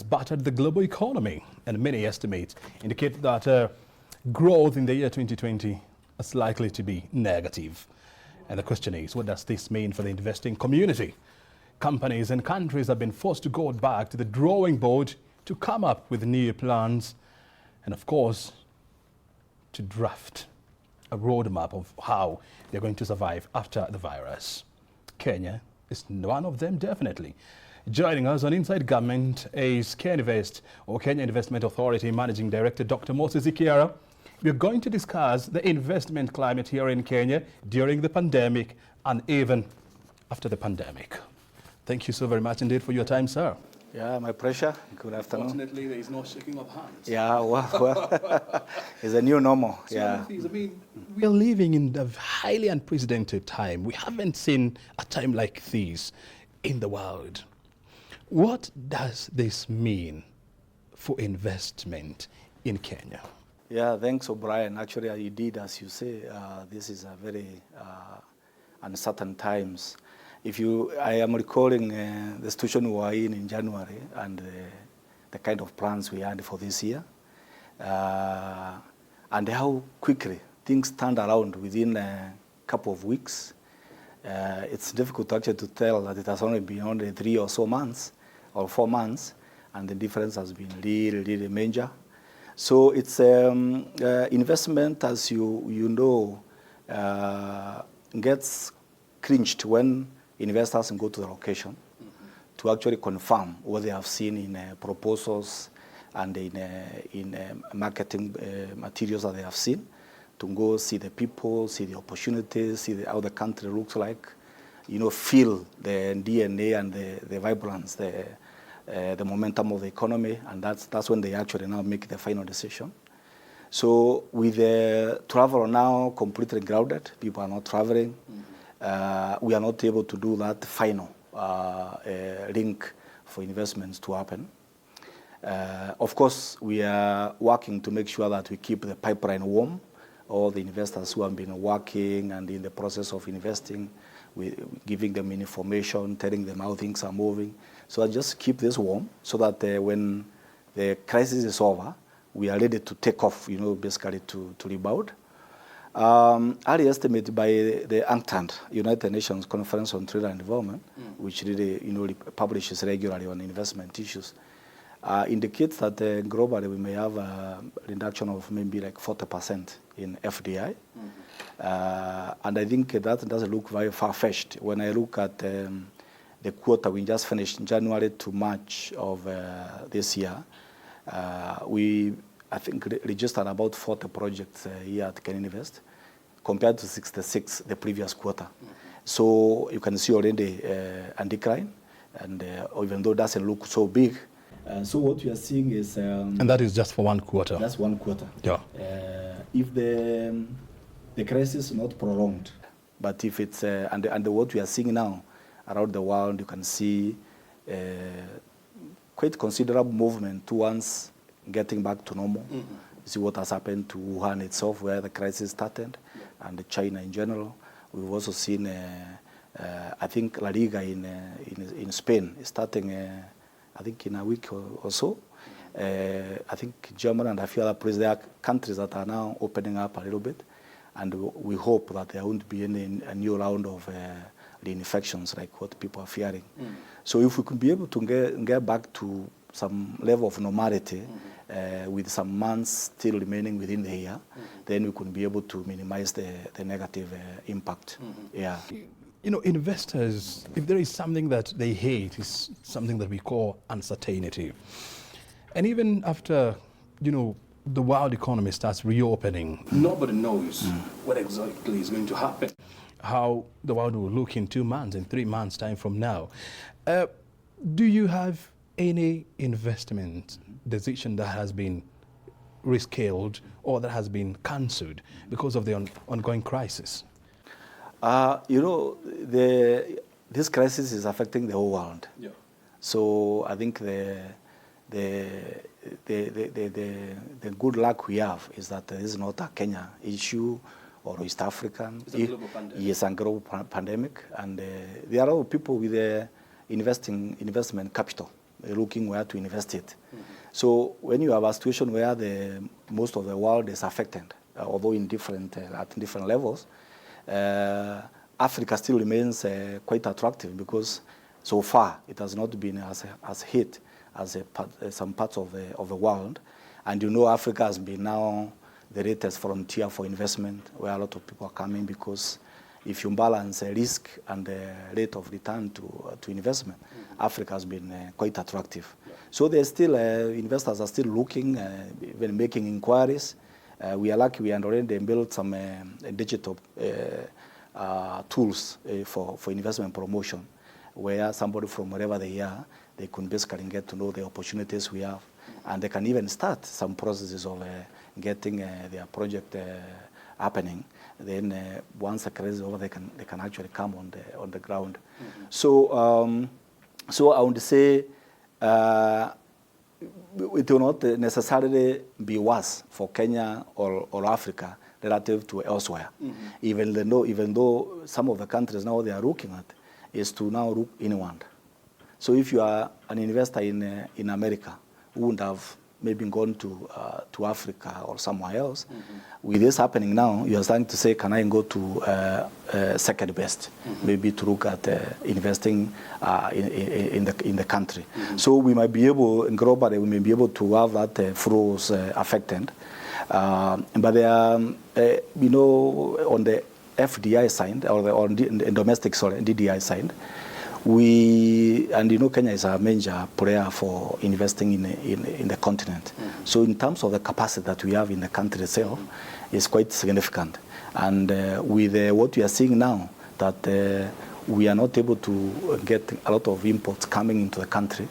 battered the global economy, and many estimates indicate that growth in the year 2020 is likely to be negative. And the question is, what does this mean for the investing community? Companies and countries have been forced to go back to the drawing board to come up with new plans and, of course, to draft a roadmap of how they're going to survive after the virus. Kenya is one of them, definitely. Joining us on Inside Government is KenInvest, or Kenya Investment Authority Managing Director, Dr. Moses Ikiara. We're going to discuss the investment climate here in Kenya during the pandemic and even after the pandemic. Thank you so very much indeed for your time, sir. Yeah, my pleasure. Good afternoon. Fortunately, there is no shaking of hands. Yeah, well, it's a new normal. So yeah. I mean, we are living in a highly unprecedented time. We haven't seen a time like this in the world. What does this mean for investment in Kenya? Yeah, thanks, O'Brien. Actually, you did, as you say, this is a very uncertain times. I am recalling the situation we were in January and the kind of plans we had for this year, and how quickly things turned around within a couple of weeks. It's difficult actually to tell that it has only been only 3 or so months or 4 months, and the difference has been really, really major. So it's investment, as you know, gets cringed when investors go to the location to actually confirm what they have seen in proposals and in marketing materials that they have seen, to go see the people, see the opportunities, see how the country looks like, feel the DNA and the vibrance, the momentum of the economy, and that's when they actually now make the final decision. So with the travel now completely grounded, people are not traveling, we are not able to do that final link for investments to happen. Of course, we are working to make sure that we keep the pipeline warm. All the investors who have been working and in the process of investing, we're giving them information, telling them how things are moving. So I just keep this warm so that when the crisis is over, we are ready to take off, basically to rebound. I estimate by the UNCTAD, United Nations Conference on Trade and Development, which really publishes regularly on investment issues, indicates that globally we may have a reduction of maybe like 40% in FDI. And I think that doesn't look very far-fetched. When I look at the quarter we just finished, January to March of this year, we, I think, registered about 40 projects here at KenInvest, compared to 66 the previous quarter. So you can see already a decline, and even though it doesn't look so big. So what we are seeing is... and that is just for 1 quarter? That's 1 quarter. Yeah. If the crisis is not prolonged, but if it's... and what we are seeing now around the world, you can see quite considerable movement towards getting back to normal. You see what has happened to Wuhan itself, where the crisis started, and China in general. We've also seen, I think, La Liga in Spain is starting, I think, in a week or so. I think Germany and a few other places, there are countries that are now opening up a little bit, and we hope that there won't be a new round of reinfections like what people are fearing. So if we could be able to get back to some level of normality, with some months still remaining within the year, then we could be able to minimize the negative impact. Yeah. Investors, if there is something that they hate, is something that we call uncertainty. And even after, the world economy starts reopening, nobody knows what exactly is going to happen, how the world will look in 2 months, in 3 months' time from now. Do you have any investment decision that has been rescaled or that has been cancelled because of the ongoing crisis? This crisis is affecting the whole world. Yeah. So I think the good luck we have is that this is not a Kenya issue or East African. It's a global pandemic. Yes, a global pandemic, and there are a lot of people with investment capital looking where to invest it. So when you have a situation where most of the world is affected, although in at different levels, Africa still remains quite attractive because so far it has not been as hit as some parts of the world. And you know, Africa has been now the latest frontier for investment, where a lot of people are coming, because if you balance risk and the rate of return to investment, Africa has been quite attractive. Yeah. So there's still, investors are still looking, even making inquiries. We are lucky we had already built some digital tools for investment promotion, where somebody from wherever they are, they can basically get to know the opportunities we have. And they can even start some processes of getting their project happening. Then once the crisis is over, they can actually come on the ground. So so I would say it will not necessarily be worse for Kenya or Africa relative to elsewhere. Even though some of the countries now they are looking at is to now look inward. So if you are an investor in America who would have maybe gone to Africa or somewhere else, with this happening now, you are starting to say, can I go to second best, maybe to look at investing in the country. So we might be able, globally, we may be able to have that flows affected. But there are, you know, on the FDI side, or on the domestic, DDI side, and you know, Kenya is a major player for investing in the continent. So in terms of the capacity that we have in the country itself, is quite significant. And with what we are seeing now, that we are not able to get a lot of imports coming into the country,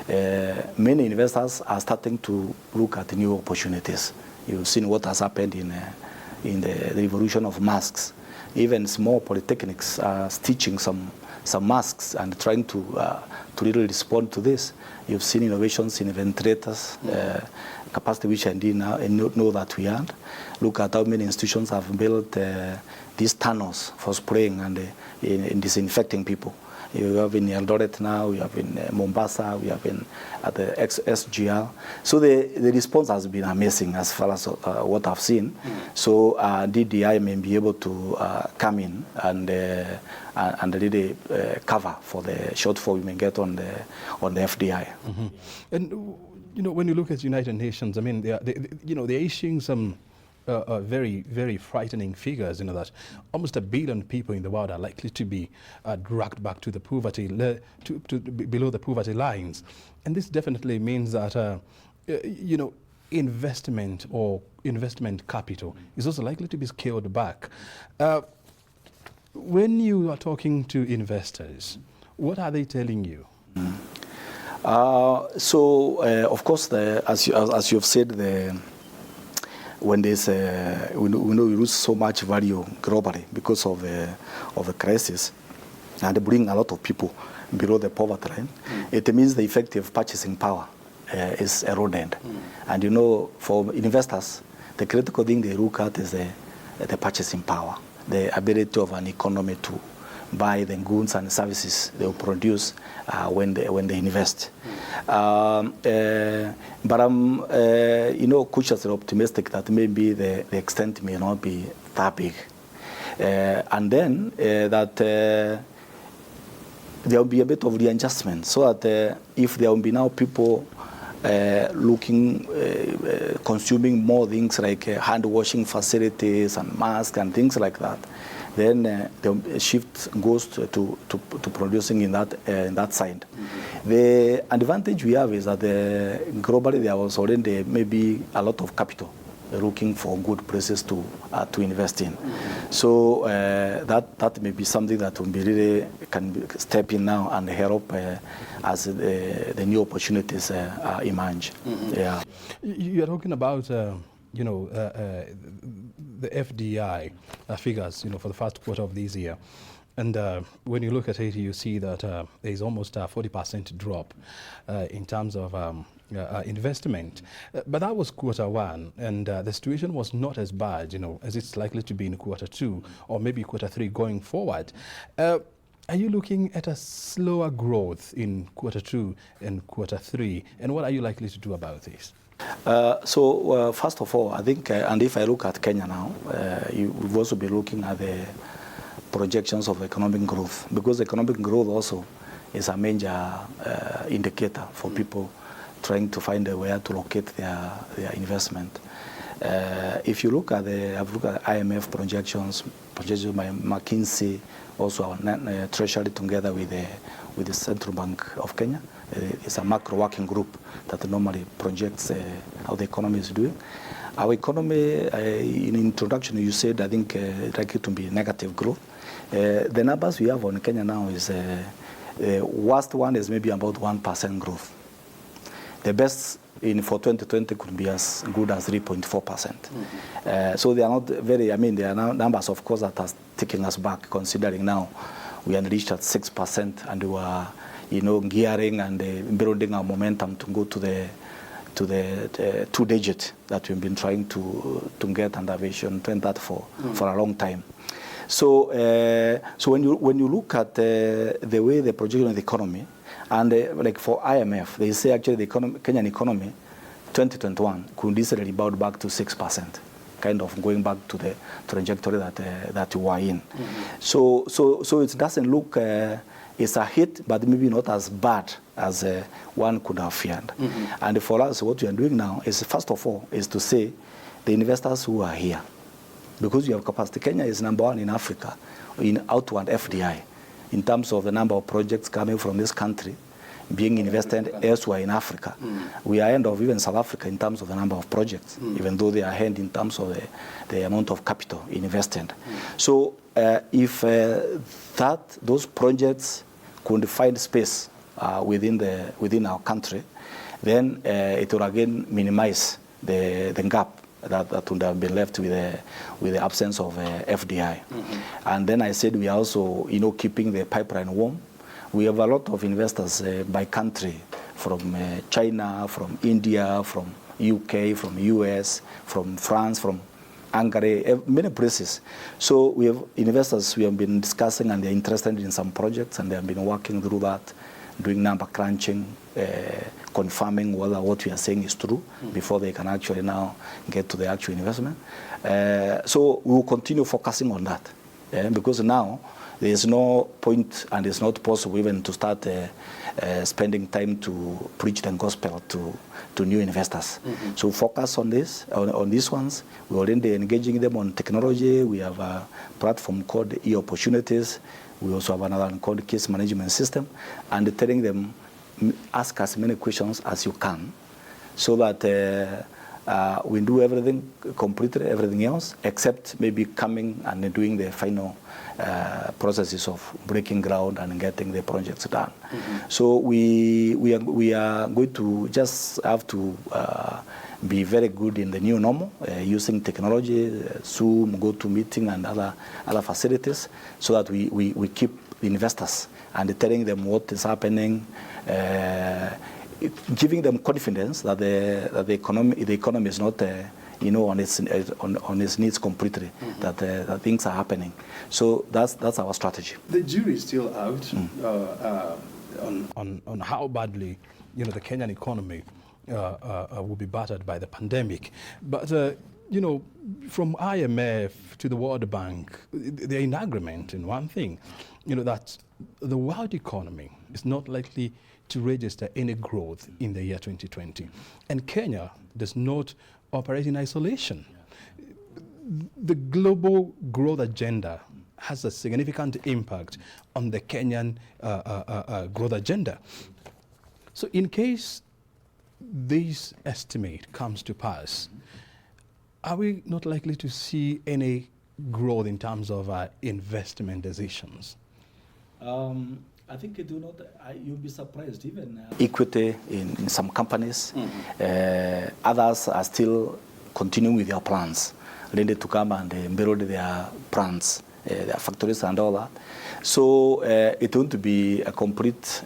many investors are starting to look at new opportunities. You've seen what has happened in the revolution of masks. Even small polytechnics are stitching some masks and trying to really respond to this. You've seen innovations in ventilators, capacity which I didn't know that we had. Look at how many institutions have built these tunnels for spraying and in disinfecting people. You have in Eldoret now, you have in Mombasa, we have in at the SGR. So the response has been amazing as far as what I've seen. So DDI may be able to come in and really cover for the shortfall we may get on the FDI. And you know, when you look at United Nations, I mean, they're issuing some very, very frightening figures, you know, that almost 1 billion people in the world are likely to be dragged back to the poverty, below the poverty lines. And this definitely means that, you know, investment or investment capital is also likely to be scaled back. When you are talking to investors, what are they telling you? Of course, as you've said, when there's we know we lose so much value globally because of the crisis, and they bring a lot of people below the poverty line, it means the effective purchasing power is eroded. And you know, for investors, the critical thing they look at is the purchasing power, the ability of an economy to buy the goods and services they will produce when they invest. But I'm, you know, cautiously optimistic that maybe the extent may not be that big. And then that there will be a bit of readjustment, so that if there will be now people consuming more things like hand washing facilities and masks and things like that, then the shift goes to producing in that side. The advantage we have is that globally there was already maybe a lot of capital looking for good places to invest in. So that may be something that will be really can step in now and help as the new opportunities emerge. Yeah. You're talking about you know, the FDI figures, you know, for the first quarter of this year. And when you look at it, you see that there is almost a 40% drop in terms of investment. But that was quarter one, and the situation was not as bad, you know, as it's likely to be in quarter two or maybe quarter three going forward. Are you looking at a slower growth in quarter 2 and quarter 3? And what are you likely to do about this? First of all, I think, and if I look at Kenya now, we've also been looking at the projections of economic growth, because economic growth also is a major indicator for people trying to find a way to locate their investment. If you look at I've looked at IMF projections by McKinsey, also our Treasury together with the Central Bank of Kenya. It's a macro working group that normally projects how the economy is doing. Our economy, in introduction, you said, I think, likely to be negative growth. The numbers we have on Kenya now is the worst one is maybe about 1% growth. The best for 2020 could be as good as 3.4%. So they are not very, they are now numbers, of course, that are taking us back, considering now we had reached at 6% and we are, gearing and building our momentum to go to the 2-digit that we've been trying to get under Vision 2030 for a long time. So when you look at the way the projection of the economy, and like for IMF, they say actually the Kenyan economy, 2021 could easily rebound back to 6%, kind of going back to the trajectory that we were in. So it doesn't look, it's a hit, but maybe not as bad as one could have feared. And for us, what we are doing now is, first of all, is to say the investors who are here, because you have capacity. Kenya is #1 in Africa in outward FDI, in terms of the number of projects coming from this country being invested elsewhere in Africa. We are ahead of even South Africa in terms of the number of projects, even though they are ahead in terms of the amount of capital invested. So if those projects could find space within our country, then it will again minimize the gap that would have been left with the absence of FDI. And then I said we are also, keeping the pipeline warm. We have a lot of investors by country, from China, from India, from UK, from US, from France, from Hungary, many places. So we have investors we have been discussing, and they're interested in some projects, and they have been working through that, doing number crunching, confirming whether what we are saying is true before they can actually now get to the actual investment. So we will continue focusing on that, because now there is no point, and it's not possible even to start spending time to preach the gospel to new investors. So focus on this, on these ones. We're already engaging them on technology. We have a platform called e-Opportunities. We also have another one called Case Management System, and telling them, ask as many questions as you can, so that we do everything, completely everything else, except maybe coming and doing the final processes of breaking ground and getting the projects done. So we are going to just have to be very good in the new normal, using technology, Zoom, GoToMeeting, and other facilities, so that we keep investors and telling them what is happening, giving them confidence that the economy is not on its needs completely, that things are happening. So that's our strategy. The jury is still out on how badly the Kenyan economy will be battered by the pandemic. But from IMF to the World Bank, they're in agreement in one thing, that the world economy is not likely to register any growth in the year 2020. And Kenya does not operate in isolation. The global growth agenda has a significant impact on the Kenyan growth agenda. So in case this estimate comes to pass, are we not likely to see any growth in terms of investment decisions? I think it will not. You'll be surprised. Even equity in some companies, others are still continuing with their plans, ready to come and build their plants, their factories and all that. So it won't be a complete.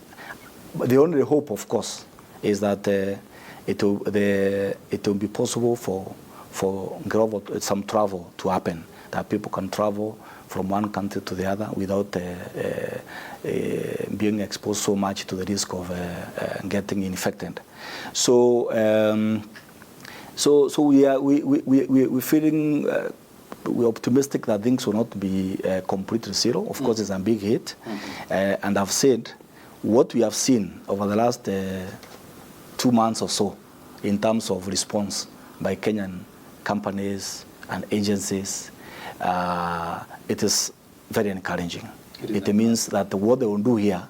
The only hope, of course, is that it will be possible for some travel to happen that people can travel from one country to the other without being exposed so much to the risk of getting infected. So, so we're feeling we're optimistic that things will not be completely zero. Of course, it's a big hit, and I've said what we have seen over the last 2 months or so in terms of response by Kenyan companies and agencies. It is very encouraging. It means that what they will do here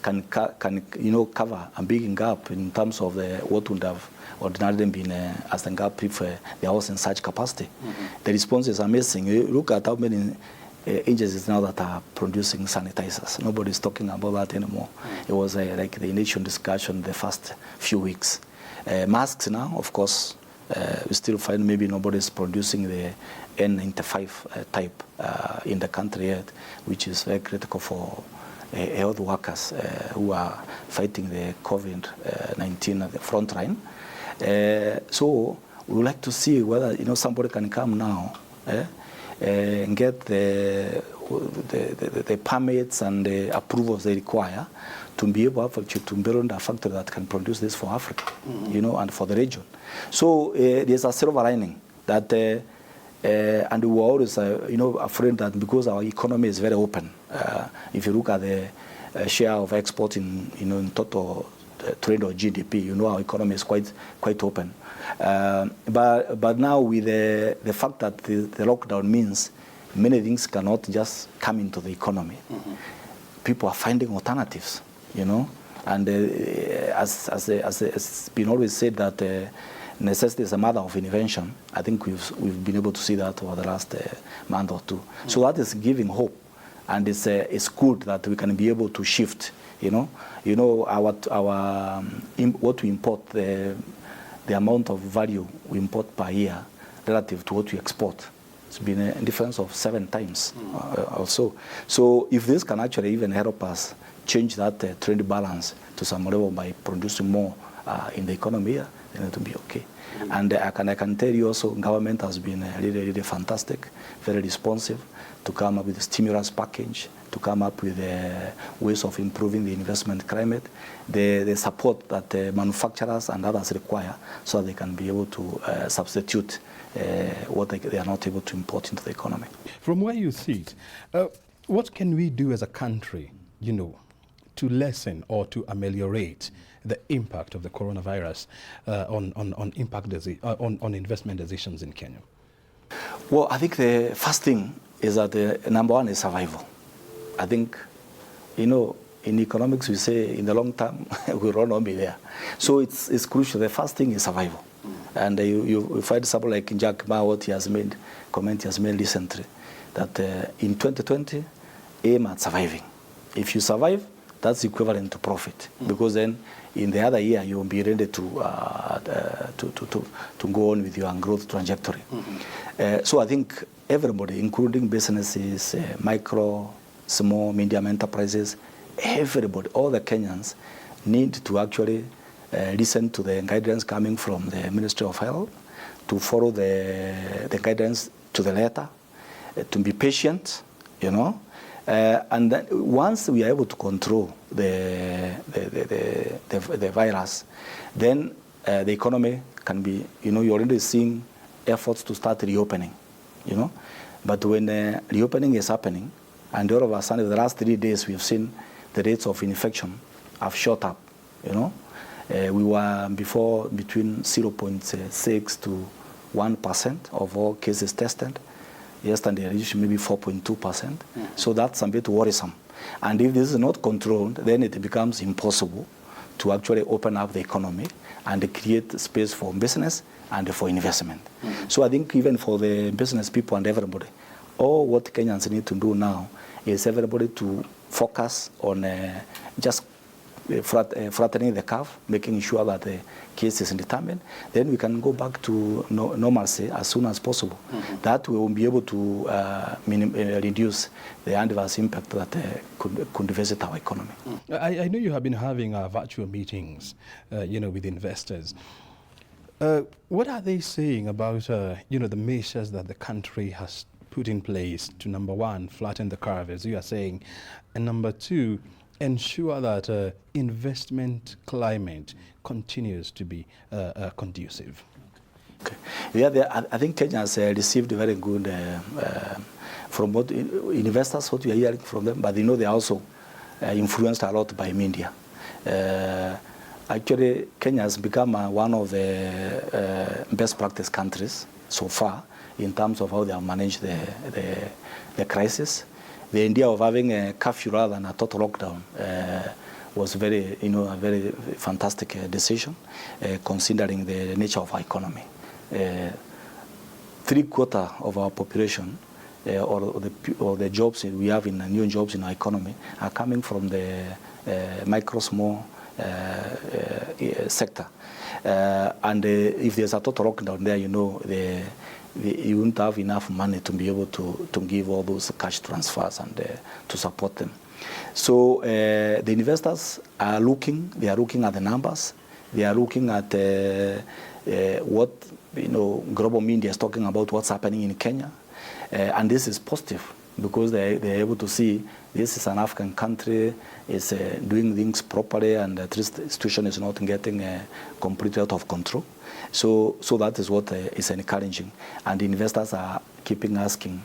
can cover a big gap in terms of what would have ordinarily been as a gap if there wasn't such capacity. The response is amazing. You look at how many agencies now that are producing sanitizers. Nobody's talking about that anymore. It was like the initial discussion the first few weeks. Masks now, of course, we still find maybe nobody's producing the N95 type in the country yet, which is very critical for health workers who are fighting the COVID-19 at the front line. So we would like to see whether somebody can come now and get the permits and the approvals they require to be able to build a factory that can produce this for Africa, and for the region. So there's a silver lining that, and we were always, afraid that because our economy is very open. If you look at the share of export in total trade or GDP, our economy is quite open. But now with the fact that the lockdown means many things cannot just come into the economy. People are finding alternatives, and as it's been always said that necessity is a mother of invention. I think we've been able to see that over the last month or two. So that is giving hope, and it's good that we can be able to shift. Our what we import, the amount of value we import per year relative to what we export. It's been a difference of 7 times or so. So if this can actually even help us change that trade balance to some level by producing more in the economy, then it will be okay. And I can tell you also, government has been really, really fantastic, very responsive to come up with a stimulus package, to come up with ways of improving the investment climate, the support that manufacturers and others require so that they can be able to substitute what they are not able to import into the economy. From where you sit, what can we do as a country, to lessen or to ameliorate the impact of the coronavirus on investment decisions in Kenya? Well, I think the first thing is that number one is survival. I think, in economics we say in the long term we will not be there. So it's crucial. The first thing is survival. And you find something like Jack Ma, what he has made, comment he has made recently, that in 2020, aim at surviving. If you survive, that's equivalent to profit, because then in the other year you will be ready to go on with your growth trajectory. So I think everybody, including businesses, micro, small, medium enterprises, everybody, all the Kenyans need to actually listen to the guidance coming from the Ministry of Health, to follow the guidance to the letter, to be patient, and then once we are able to control the virus, then the economy can be, you're already seeing efforts to start reopening, But when reopening is happening, and all of a sudden, the last 3 days, we've seen the rates of infection have shot up, We were before between 0.6 to 1% of all cases tested. Yesterday, reached maybe 4.2%. So that's a bit worrisome. And if this is not controlled, then it becomes impossible to actually open up the economy and create space for business and for investment. So I think even for the business people and everybody, all what Kenyans need to do now is everybody to focus on just flattening the curve, making sure that the case is determined. Then we can go back to normalcy as soon as possible. That we will be able to reduce the adverse impact that could visit our economy. I know you have been having virtual meetings, with investors. What are they saying about, the measures that the country has put in place to, number one, flatten the curve, as you are saying, and number two, ensure that investment climate continues to be conducive? Okay. Yeah, I think Kenya has received very good from what investors, what we are hearing from them, but they are also influenced a lot by media. Actually, Kenya has become one of the best practice countries so far in terms of how they have managed the crisis. The idea of having a curfew rather than a total lockdown was a very fantastic decision, considering the nature of our economy. 3/4 of our population, or the jobs we have in new jobs in our economy, are coming from the micro small sector. And if there's a total lockdown there, you won't have enough money to be able to give all those cash transfers and to support them. So the investors are looking at the numbers. They are looking at what global media is talking about, what's happening in Kenya. And this is positive because they're able to see this is an African country, is doing things properly, and the situation is not getting completely out of control. So that is what is encouraging. And the investors are keeping asking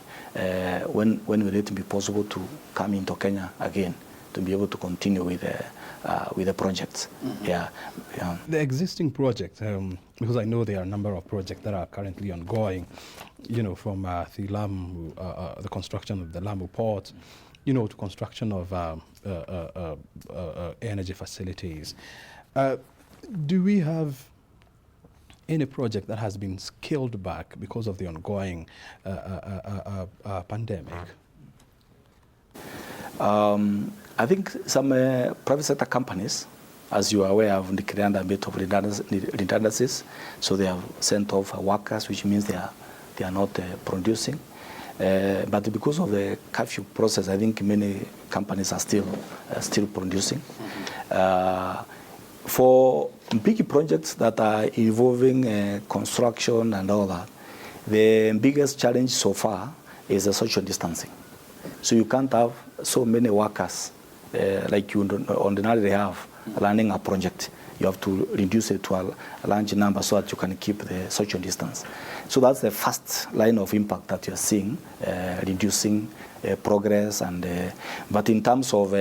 when will it be possible to come into Kenya again to be able to continue with the projects. Mm-hmm. Yeah. The existing projects, because I know there are a number of projects that are currently ongoing, from the construction of the Lamu port, to construction of energy facilities. Do we have any project that has been scaled back because of the ongoing pandemic? I think some private sector companies, as you are aware, have declared a bit of redundancies. So they have sent off workers, which means they are not producing. But because of the curfew process, I think many companies are still producing. Mm-hmm. For big projects that are involving construction and all that, the biggest challenge so far is the social distancing. So you can't have so many workers like you ordinarily have running a project. You have to reduce it to a large number so that you can keep the social distance. So that's the first line of impact that you're seeing, reducing progress. But in terms of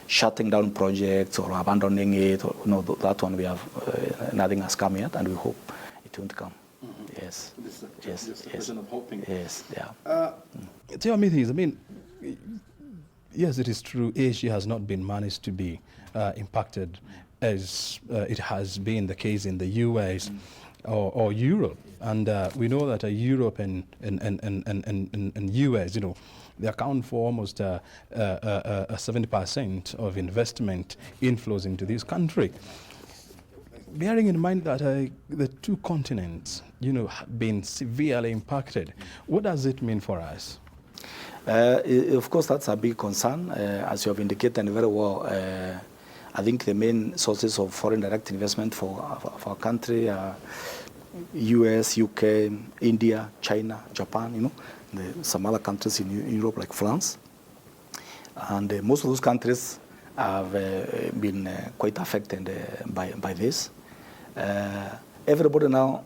shutting down projects or abandoning it, that one we have nothing has come yet, and we hope it won't come. Mm-hmm. Yes. This is a question of hoping. Yes. Yeah. Tell me things. I mean, yes, it is true. Asia has not been managed to be impacted as it has been the case in the US or Europe. And we know that Europe and US, they account for almost 70% of investment inflows into this country. Bearing in mind that the two continents, have been severely impacted, what does it mean for us? Of course, that's a big concern. As you have indicated very well, I think the main sources of foreign direct investment for our country are US, UK, India, China, Japan, some other countries in Europe like France. And most of those countries have been quite affected by this. Everybody now,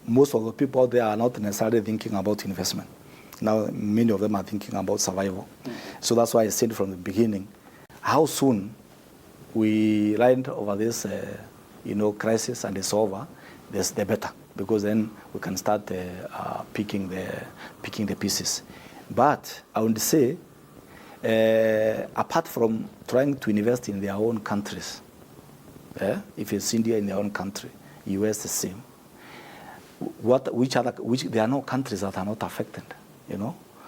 most of the people out there are not necessarily thinking about investment. Now, many of them are thinking about survival. So that's why I said from the beginning, how soon we ride over this, crisis and it's over, the better, because then we can start picking the pieces. But I would say, apart from trying to invest in their own countries, if it's India in their own country, US the same. There are no countries that are not affected,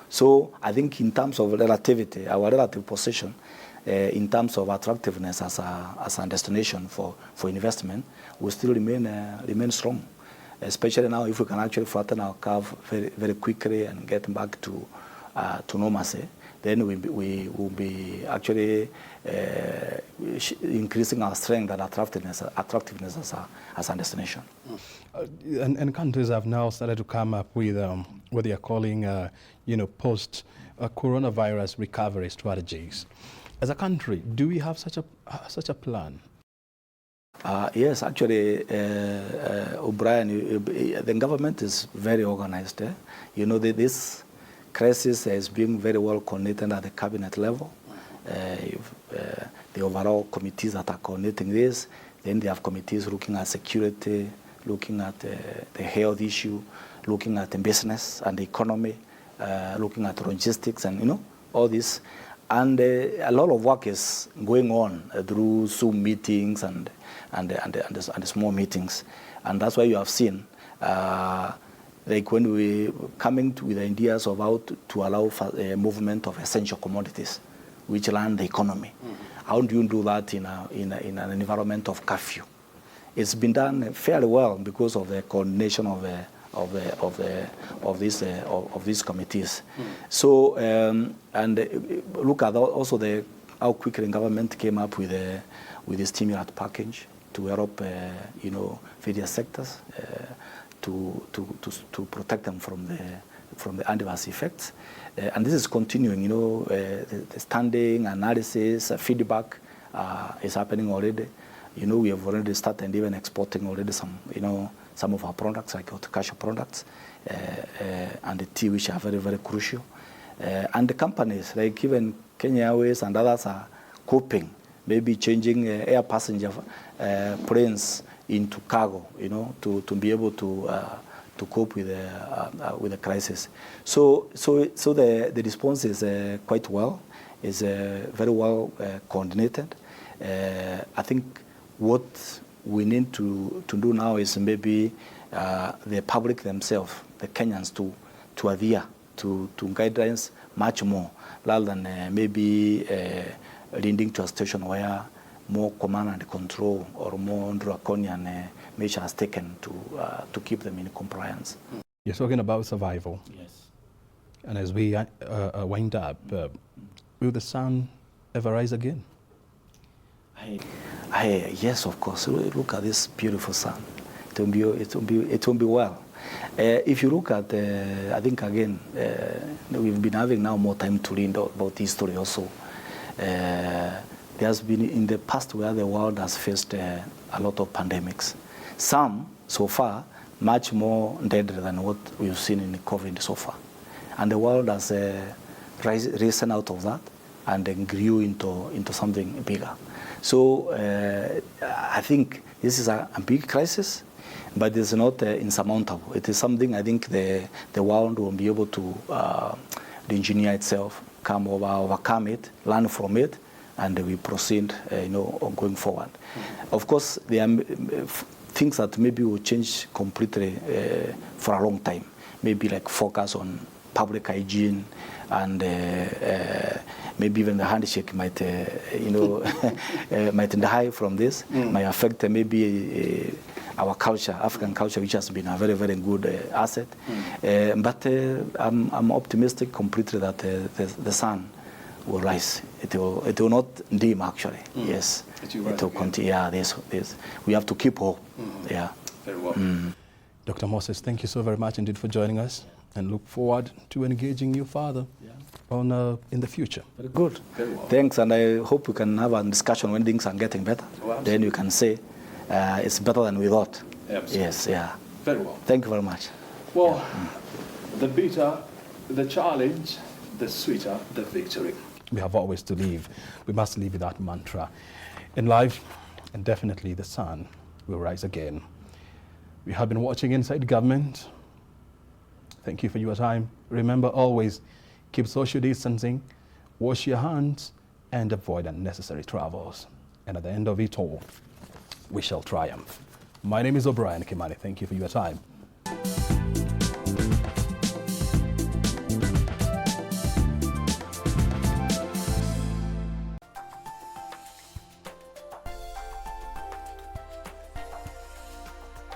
So I think in terms of relativity, our relative position, in terms of attractiveness as a destination for investment, will still remain strong. Especially now, if we can actually flatten our curve very, very quickly and get back to normalcy, then we will be actually increasing our strength and attractiveness as a destination. And countries have now started to come up with what they are calling, post-coronavirus recovery strategies. As a country, do we have such a plan? Yes, actually, O'Brien, the government is very organized. This crisis is being very well coordinated at the cabinet level. The overall committees that are coordinating this, then they have committees looking at security, looking at the health issue, looking at the business and the economy, looking at logistics and, all this. And a lot of work is going on through Zoom meetings and the small meetings. And that's why you have seen, like when we coming with ideas of how to allow for a movement of essential commodities, which run the economy. How do you do that in an environment of curfew? It's been done fairly well because of the coordination of these committees. So and look at also how quickly the government came up with the stimulant package to help various sectors to protect them from the adverse effects. And this is continuing, the standing analysis, feedback is happening already. We have already started even exporting already some of our products, like horticulture products, and the tea, which are very, very crucial. And the companies, like even Kenya Airways and others, are coping, maybe changing air passenger planes into cargo, to be able to cope with the crisis. So the response is quite well, is very well coordinated. I think what we need to do now is maybe the public themselves, the Kenyans, to adhere to guidelines much more, rather than maybe leading to a situation where more command and control or more draconian measures taken to keep them in compliance. You're talking about survival. Yes. And as we wind up, will the sun ever rise again? Yes, of course. Look at this beautiful sun. It will be well. If you look at, I think again, we've been having now more time to read about history also. There has been in the past where the world has faced a lot of pandemics. Some, so far, much more deadly than what we've seen in COVID so far. And the world has risen out of that and then grew into something bigger. So I think this is a big crisis, but it's not insurmountable. It is something I think the world will be able to engineer itself, overcome it, learn from it, and we proceed, going forward. Of course, there are things that maybe will change completely for a long time. Maybe like focus on public hygiene, and maybe even the handshake might, might die from this. Might affect maybe our culture, African culture, which has been a very, very good asset. But I'm optimistic completely that the sun will rise. It will not dim, actually. Yes, it will continue. Yeah, this. We have to keep hope. Yeah. Very well. Dr. Moses, thank you so very much indeed for joining us, and look forward to engaging you further in the future. Very good. Very well. Thanks, and I hope we can have a discussion when things are getting better. Oh, then you can say it's better than we thought. Absolutely. Yes, yeah. Very well. Thank you very much. Well, the bitter, the challenge, the sweeter, the victory. We have always to live. We must live with that mantra in life, and definitely the sun will rise again. We have been watching Inside Government. Thank you for your time. Remember, always keep social distancing, wash your hands, and avoid unnecessary travels. And at the end of it all, we shall triumph. My name is O'Brien Kimani. Thank you for your time.